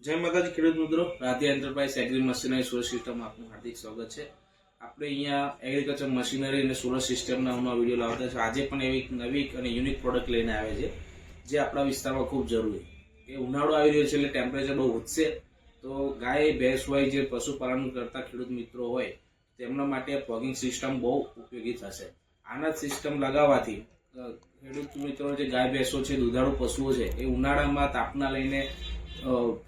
જય માતાજી ખેડૂત મિત્રો, Radhe enterprise agri machinery solar સિસ્ટમમાં આપનું હાર્દિક સ્વાગત છે। આપણે અહીંયા એગ્રીકલ્ચર મશીનરી અને સોલર સિસ્ટમના નવા વિડીયો લાવતા છે। આજે પણ એવી નવી અને યુનિક પ્રોડક્ટ લઈને આવે છે જે આપણા વિસ્તારમાં ખૂબ જરૂરી છે। એ ઉનાળો આવી રહ્યો છે એટલે ટેમ્પરેચર બહુ વધશે, તો ગાય ભેંસ હોય જે પશુપાલન કરતા ખેડૂત મિત્રો હોય તેમના માટે ફોગિંગ સિસ્ટમ બહુ ઉપયોગી થશે। આના સિસ્ટમ લગાવવાથી ખેડૂત મિત્રો જે ગાય ભેંસો છે, દુધાળુ પશુઓ છે, એ ઉનાળામાં તાપના લઈને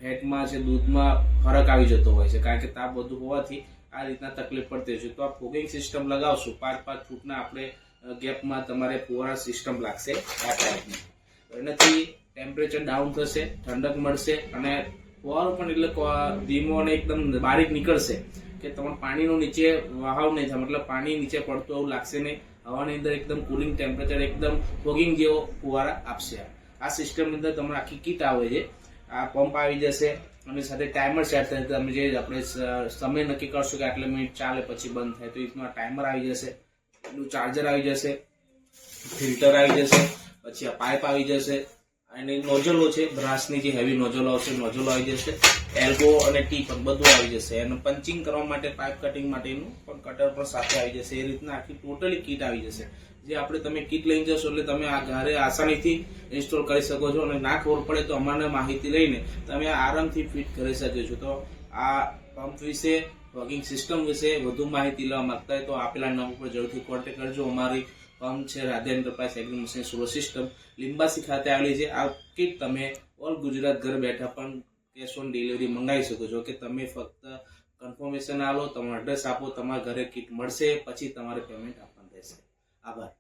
ફેટમાં છે, દૂધમાં ફરક આવી જતો હોય છે, કારણ કે તાપ વધુ હોવાથી આ રીતના તકલીફ પડતી હોય છે। તો આ ફોગિંગ સિસ્ટમ લગાવશું 5-5 ફૂટના આપણે ગેપમાં તમારે ફુવારા સિસ્ટમ લાગશે આ ટાઈપની। એનાથી ટેમ્પરેચર ડાઉન થશે, ઠંડક મળશે અને ફુવારો પણ એટલે ધીમો અને એકદમ બારીક નીકળશે કે તમારે પાણીનો નીચે વહાવ નહીં થાય, મતલબ પાણી નીચે પડતું એવું લાગશે નહીં। હવાની અંદર એકદમ કુલિંગ ટેમ્પરેચર એકદમ ફોગિંગ જેવો ફુવારા આપશે। આ સિસ્ટમની અંદર તમારે આખી કીટ આવે છે। આ પંપ આવી જશે અને સાથે ટાઈમર સેટ થશે। તમે જે આપણે સમય નક્કી કરશો કે આટલા મિનિટ ચાલે પછી બંધ થાય, તો એમાં ટાઈમર આવી જશે, એનું ચાર્જર આવી જશે, ફિલ્ટર આવી જશે, પછી આ પાઇપ આવી જશે અને નોઝલો છે, બ્રાસની જે હેવી નોઝલો આવશે, નોઝલો આવી જશે, એલ્બો અને ટી પણ બધું આવી જશે। અને પંચિંગ કરવા માટે, પાઇપ કટિંગ માટેનું પણ કટર પણ સાથે આવી જશે। એ રીતના આખી ટોટલી કીટ આવી જશે, જે આપણે તમે કીટ લઈને જશો એટલે તમે આ ઘરે આસાનીથી ઇન્સ્ટોલ કરી શકો છો અને ના ખબર પડે તો અમારે માહિતી લઈને તમે આરામથી ફિટ કરી શકો છો। તો આ પંપ વિશે, ફોગિંગ સિસ્ટમ વિશે વધુ માહિતી લેવા માંગતા હોય તો આપેલા નંબર પર જરૂરથી કોન્ટેક્ટ કરજો। અમારી પંપ છે Radhe enterprise agri machinery solar system, Limbasi ખાતે આવેલી છે। આ કીટ તમે ઓલ ગુજરાત ઘર બેઠા પણ કેશ ઓન ડિલિવરી મંગાવી શકો છો, કે તમે ફક્ત કન્ફર્મેશન આલો, તમારો એડ્રેસ આપો, તમારા ઘરે કીટ મળશે, પછી તમારે પેમેન્ટ આપવાનું રહેશે। આભાર।